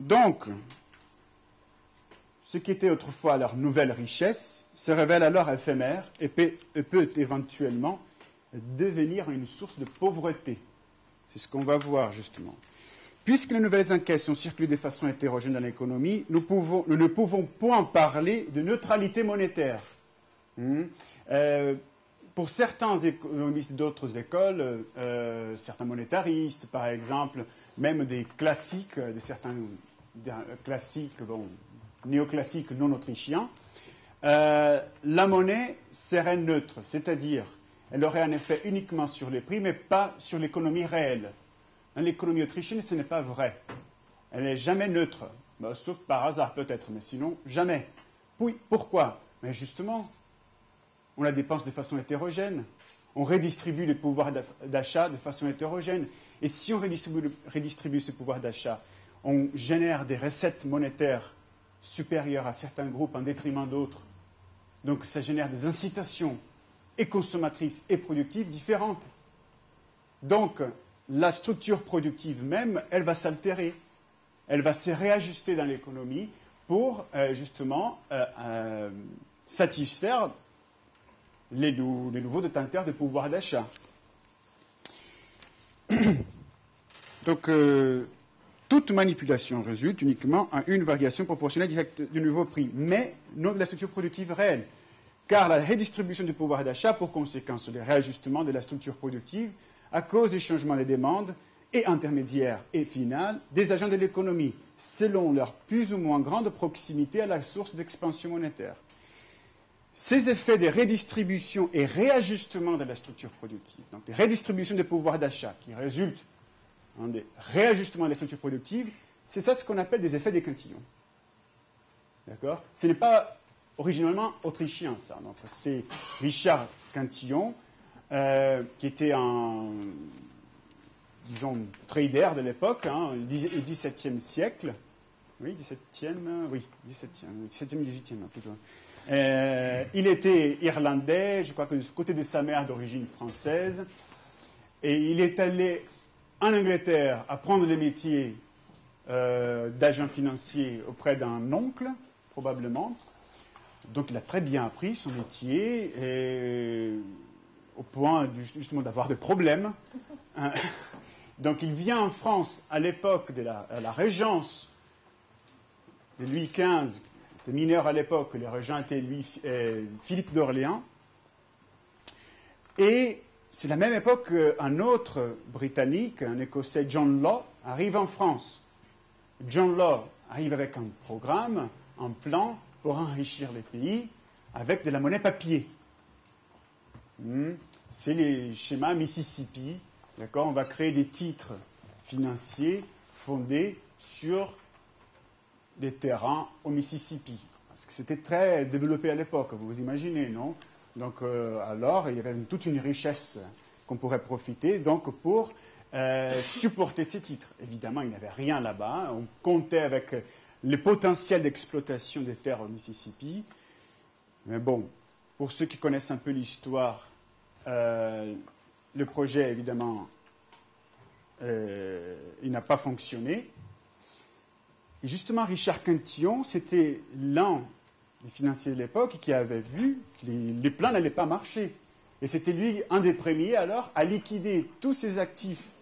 Donc, ce qui était autrefois leur nouvelle richesse se révèle alors éphémère et peut éventuellement devenir une source de pauvreté. C'est ce qu'on va voir justement. Puisque les nouvelles enquêtes ont circulé de façon hétérogène dans l'économie, nous ne pouvons point parler de neutralité monétaire. Pour certains économistes d'autres écoles, certains monétaristes par exemple, même des classiques, néoclassiques non autrichiens, la monnaie serait neutre, c'est-à-dire elle aurait un effet uniquement sur les prix, mais pas sur l'économie réelle. Dans l'économie autrichienne, ce n'est pas vrai. Elle n'est jamais neutre, sauf par hasard peut-être, mais sinon, jamais. Oui, pourquoi? Mais justement, on la dépense de façon hétérogène. On redistribue les pouvoirs d'achat de façon hétérogène. Et si on redistribue ce pouvoir d'achat, on génère des recettes monétaires supérieures à certains groupes en détriment d'autres. Donc ça génère des incitations et consommatrices et productives différentes. Donc la structure productive même, elle va s'altérer. Elle va se réajuster dans l'économie pour justement satisfaire les nouveaux détenteurs de pouvoir d'achat. Donc, toute manipulation résulte uniquement à une variation proportionnelle directe du nouveau prix, mais non de la structure productive réelle. Car la redistribution du pouvoir d'achat a pour conséquence le réajustement de la structure productive à cause des changements des demandes et intermédiaires et finales des agents de l'économie, selon leur plus ou moins grande proximité à la source d'expansion monétaire. Ces effets de redistribution et réajustement de la structure productive, donc des redistributions des pouvoirs d'achat qui résultent des réajustements des structures productives, c'est ça ce qu'on appelle des effets des cantillons. D'accord? Ce n'est pas originalement autrichien, ça. Donc, c'est Richard Cantillon, qui était un, disons, trader de l'époque, au XVIIe siècle. Oui, XVIIe, XVIIIe, plutôt. Il était irlandais, je crois que du côté de sa mère d'origine française, et il est allé en Angleterre apprendre le métier d'agent financier auprès d'un oncle, probablement. Donc il a très bien appris son métier, et au point justement d'avoir des problèmes. Donc il vient en France à l'époque de la régence de Louis XV, était mineur à l'époque, le régent était Philippe d'Orléans. Et c'est la même époque qu'un autre Britannique, un Écossais, John Law, arrive en France. John Law arrive avec un programme, un plan pour enrichir les pays avec de la monnaie papier. C'est les schémas Mississippi. D'accord? On va créer des titres financiers fondés sur des terrains au Mississippi. Parce que c'était très développé à l'époque, vous imaginez, non? Donc, alors, il y avait toute une richesse qu'on pourrait profiter donc, pour supporter ces titres. Évidemment, il n'y avait rien là-bas. On comptait avec le potentiel d'exploitation des terres au Mississippi. Mais bon, pour ceux qui connaissent un peu l'histoire, le projet, évidemment, il n'a pas fonctionné. Et justement, Richard Cantillon, c'était l'un des financiers de l'époque qui avait vu que les plans n'allaient pas marcher. Et c'était lui, un des premiers, alors, à liquider tous ses actifs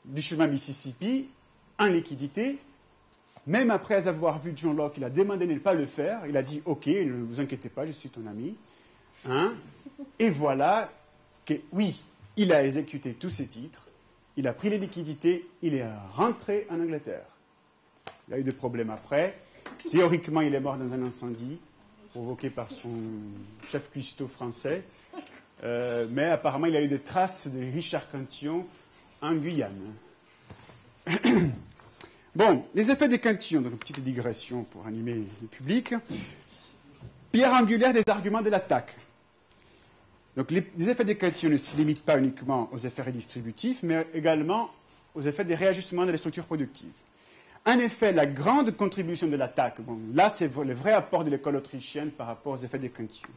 du chemin Mississippi en liquidité. Même après avoir vu John Locke, il a demandé de ne pas le faire. Il a dit « Ok, ne vous inquiétez pas, je suis ton ami. » Et voilà que, oui, il a exécuté tous ses titres. Il a pris les liquidités. Il est rentré en Angleterre. Il a eu des problèmes après. Théoriquement, il est mort dans un incendie provoqué par son chef cuistot français. Mais apparemment, il a eu des traces de Richard Cantillon en Guyane. Bon, les effets des cantillons, donc une petite digression pour animer le public. Pierre angulaire des arguments de l'attaque. Donc les effets des cantillons ne se limitent pas uniquement aux effets redistributifs, mais également aux effets des réajustements de la structure productive. En effet, la grande contribution de l'attaque, bon, là c'est le vrai apport de l'école autrichienne par rapport aux effets des cantillons,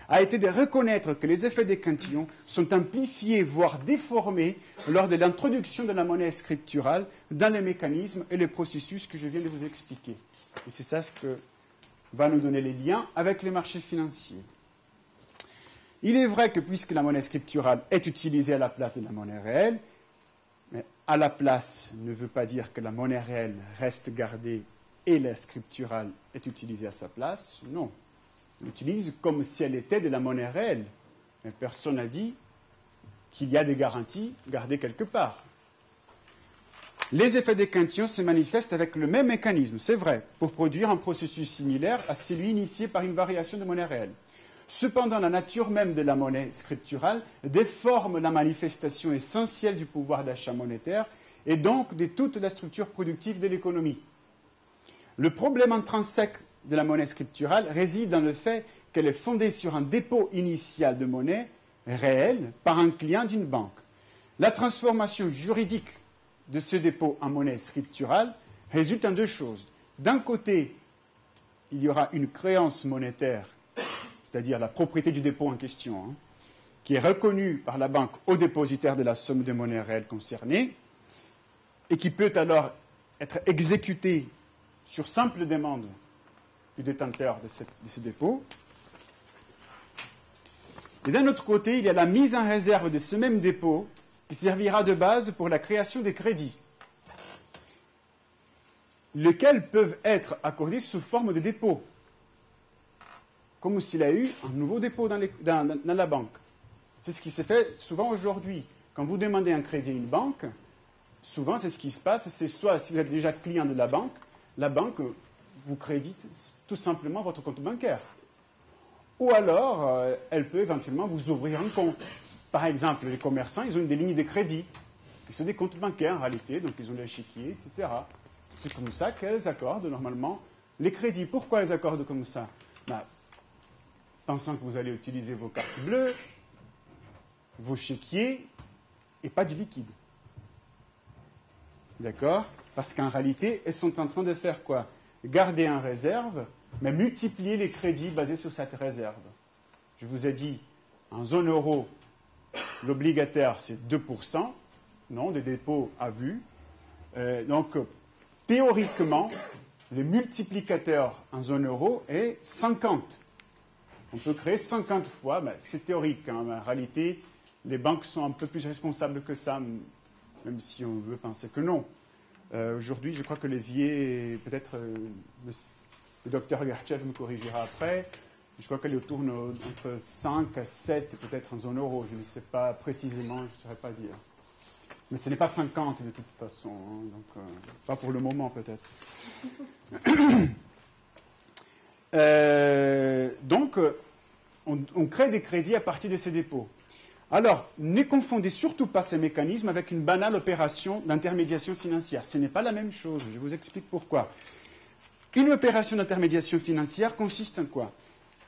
a été de reconnaître que les effets des cantillons sont amplifiés, voire déformés, lors de l'introduction de la monnaie scripturale dans les mécanismes et les processus que je viens de vous expliquer. Et c'est ça ce que va nous donner les liens avec les marchés financiers. Il est vrai que puisque la monnaie scripturale est utilisée à la place de la monnaie réelle, mais à la place ne veut pas dire que la monnaie réelle reste gardée et la scripturale est utilisée à sa place. Non. On l'utilise comme si elle était de la monnaie réelle. Mais personne n'a dit qu'il y a des garanties gardées quelque part. Les effets des cantillons se manifestent avec le même mécanisme, c'est vrai, pour produire un processus similaire à celui initié par une variation de monnaie réelle. Cependant, la nature même de la monnaie scripturale déforme la manifestation essentielle du pouvoir d'achat monétaire et donc de toute la structure productive de l'économie. Le problème intrinsèque de la monnaie scripturale réside dans le fait qu'elle est fondée sur un dépôt initial de monnaie réelle par un client d'une banque. La transformation juridique de ce dépôt en monnaie scripturale résulte en deux choses. D'un côté, il y aura une créance monétaire, c'est-à-dire la propriété du dépôt en question, qui est reconnue par la banque au dépositaire de la somme de monnaie réelle concernée et qui peut alors être exécutée sur simple demande du détenteur de ce dépôt. Et d'un autre côté, il y a la mise en réserve de ce même dépôt qui servira de base pour la création des crédits, lesquels peuvent être accordés sous forme de dépôt, comme s'il y a eu un nouveau dépôt dans la banque. C'est ce qui se fait souvent aujourd'hui. Quand vous demandez un crédit à une banque, souvent c'est ce qui se passe, c'est soit si vous êtes déjà client de la banque vous crédite tout simplement votre compte bancaire. Ou alors, elle peut éventuellement vous ouvrir un compte. Par exemple, les commerçants, ils ont des lignes de crédit, qui sont des comptes bancaires en réalité, donc ils ont des échiquiers, etc. C'est comme ça qu'elles accordent normalement les crédits. Pourquoi elles accordent comme ça? Pensant que vous allez utiliser vos cartes bleues, vos chéquiers, et pas du liquide. D'accord? Parce qu'en réalité, elles sont en train de faire quoi? Garder en réserve, mais multiplier les crédits basés sur cette réserve. Je vous ai dit, en zone euro, l'obligataire, c'est 2%, non, des dépôts à vue. Donc, théoriquement, le multiplicateur en zone euro est 50. On peut créer 50 fois, mais c'est théorique. En réalité, les banques sont un peu plus responsables que ça, même si on veut penser que non. Aujourd'hui, je crois que l'évier, peut-être le docteur Gertchev me corrigera après, je crois qu'elle tourne entre 5 à 7, peut-être en zone euro. Je ne sais pas précisément, je ne saurais pas dire. Mais ce n'est pas 50 de toute façon, donc pas pour le moment peut-être. Donc, on crée des crédits à partir de ces dépôts. Alors, ne confondez surtout pas ces mécanismes avec une banale opération d'intermédiation financière. Ce n'est pas la même chose. Je vous explique pourquoi. Une opération d'intermédiation financière consiste en quoi?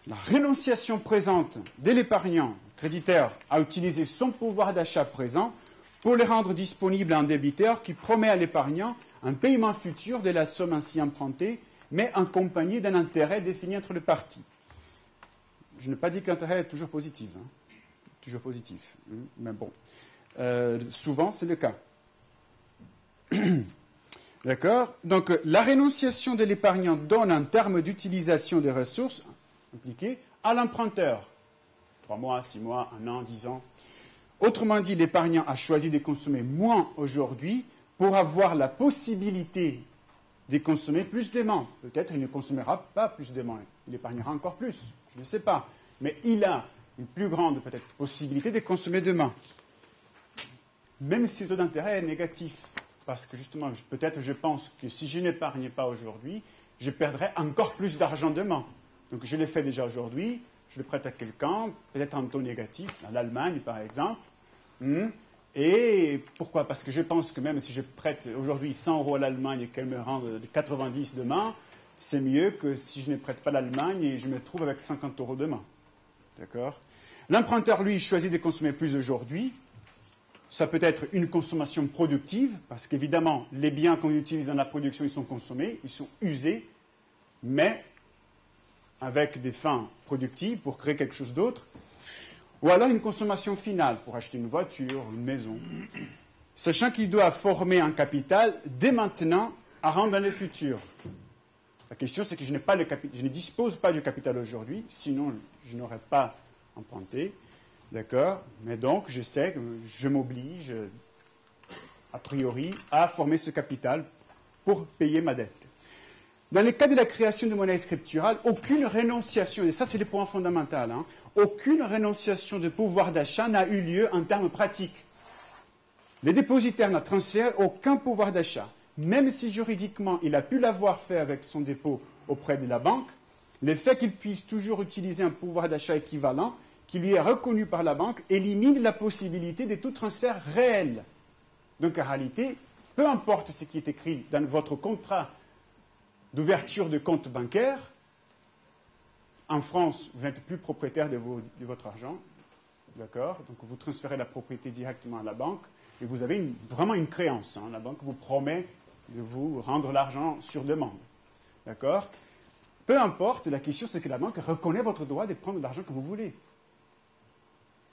La renonciation présente de l'épargnant créditeur à utiliser son pouvoir d'achat présent pour le rendre disponible à un débiteur qui promet à l'épargnant un paiement futur de la somme ainsi empruntée, mais accompagné d'un intérêt défini entre les parties. Je n'ai pas dit que l'intérêt est toujours positif. Toujours positif. Mais bon. Souvent, c'est le cas. D'accord? Donc, la rénonciation de l'épargnant donne un terme d'utilisation des ressources impliquées à l'emprunteur. 3 mois, 6 mois, 1 an, 10 ans. Autrement dit, l'épargnant a choisi de consommer moins aujourd'hui pour avoir la possibilité de consommer plus demain. Peut-être il ne consommera pas plus demain, il épargnera encore plus, je ne sais pas. Mais il a une plus grande peut-être possibilité de consommer demain. Même si le taux d'intérêt est négatif. Parce que justement, peut-être je pense que si je n'épargne pas aujourd'hui, je perdrai encore plus d'argent demain. Donc je l'ai fait déjà aujourd'hui, je le prête à quelqu'un, peut-être un taux négatif, dans l'Allemagne par exemple. Et pourquoi? Parce que je pense que même si je prête aujourd'hui 100 € à l'Allemagne et qu'elle me rende 90 demain, c'est mieux que si je ne prête pas l'Allemagne et je me trouve avec 50 € demain. D'accord? L'emprunteur, lui, choisit de consommer plus aujourd'hui ça peut être une consommation productive, parce qu'évidemment, les biens qu'on utilise dans la production, ils sont consommés, ils sont usés, mais avec des fins productives pour créer quelque chose d'autre. Ou alors une consommation finale, pour acheter une voiture, une maison. Sachant qu'il doit former un capital dès maintenant à rendre dans le futur. La question, c'est que je ne dispose pas du capital aujourd'hui, sinon je n'aurais pas emprunté. D'accord? Mais donc, je sais que je m'oblige, a priori, à former ce capital pour payer ma dette. Dans le cas de la création de monnaie scripturale, aucune rénonciation, et ça c'est le point fondamental, aucune rénonciation de pouvoir d'achat n'a eu lieu en termes pratiques. Le dépositaire n'a transféré aucun pouvoir d'achat. Même si juridiquement il a pu l'avoir fait avec son dépôt auprès de la banque, le fait qu'il puisse toujours utiliser un pouvoir d'achat équivalent, qui lui est reconnu par la banque, élimine la possibilité de tout transfert réel. Donc en réalité, peu importe ce qui est écrit dans votre contrat d'ouverture de compte bancaire, en France, vous n'êtes plus propriétaire de votre argent, d'accord? Donc vous transférez la propriété directement à la banque et vous avez vraiment une créance. La banque vous promet de vous rendre l'argent sur demande, d'accord? Peu importe, la question c'est que la banque reconnaît votre droit de prendre l'argent que vous voulez.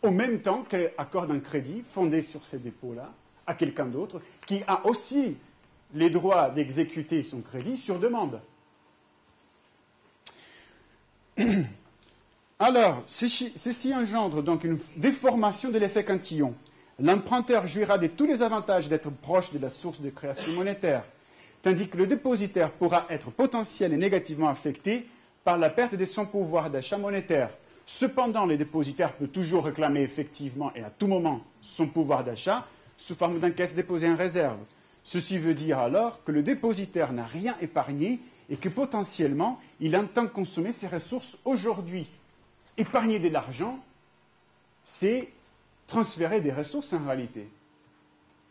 Au même temps qu'elle accorde un crédit fondé sur ces dépôts-là à quelqu'un d'autre qui a aussi les droits d'exécuter son crédit sur demande. Alors, ceci engendre donc une déformation de l'effet cantillon. L'emprunteur jouira de tous les avantages d'être proche de la source de création monétaire, tandis que le dépositaire pourra être potentiel et négativement affecté par la perte de son pouvoir d'achat monétaire. Cependant, le dépositaire peut toujours réclamer effectivement et à tout moment son pouvoir d'achat sous forme d'un caisse déposée en réserve. Ceci veut dire alors que le dépositaire n'a rien épargné et que potentiellement, il entend consommer ses ressources aujourd'hui. Épargner de l'argent, c'est transférer des ressources en réalité.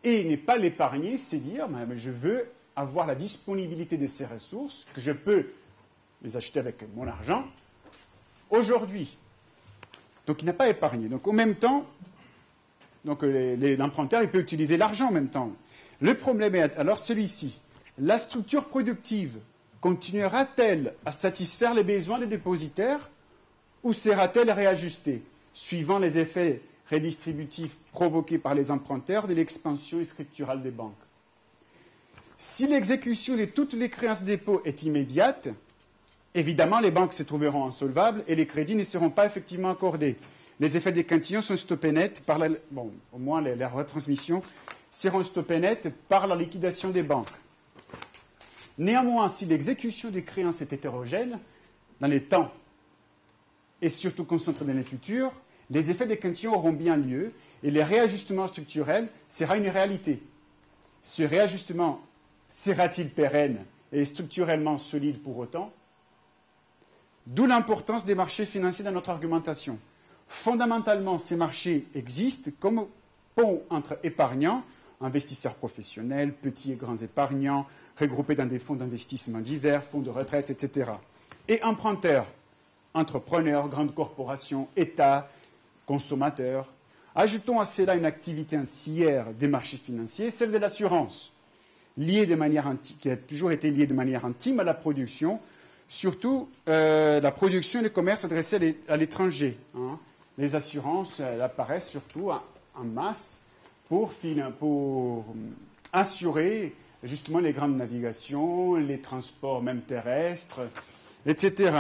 Et ne pas l'épargner, c'est dire, mais je veux avoir la disponibilité de ces ressources, que je peux les acheter avec mon argent, aujourd'hui. Donc il n'a pas épargné. Donc en même temps, l'emprunteur, il peut utiliser l'argent en même temps. Le problème est alors celui-ci. La structure productive continuera-t-elle à satisfaire les besoins des dépositaires ou sera-t-elle réajustée, suivant les effets redistributifs provoqués par les emprunteurs de l'expansion scripturale des banques? Si l'exécution de toutes les créances dépôt est immédiate, évidemment, les banques se trouveront insolvables et les crédits ne seront pas effectivement accordés. Les effets des cantillons sont stoppés net par au moins les retransmissions seront stoppées net par la liquidation des banques. Néanmoins, si l'exécution des créances est hétérogène dans les temps et surtout concentrée dans les futurs, les effets des cantillons auront bien lieu et le réajustement structurel sera une réalité. Ce réajustement sera-t-il pérenne et structurellement solide pour autant? D'où l'importance des marchés financiers dans notre argumentation. Fondamentalement, ces marchés existent comme pont entre épargnants, investisseurs professionnels, petits et grands épargnants, regroupés dans des fonds d'investissement divers, fonds de retraite, etc. Et emprunteurs, entrepreneurs, grandes corporations, États, consommateurs. Ajoutons à cela une activité ancienne des marchés financiers, celle de l'assurance, qui a toujours été liée de manière intime à la production, surtout la production et le commerce adressés à l'étranger. Les assurances apparaissent surtout en masse pour assurer justement les grandes navigations, les transports même terrestres, etc.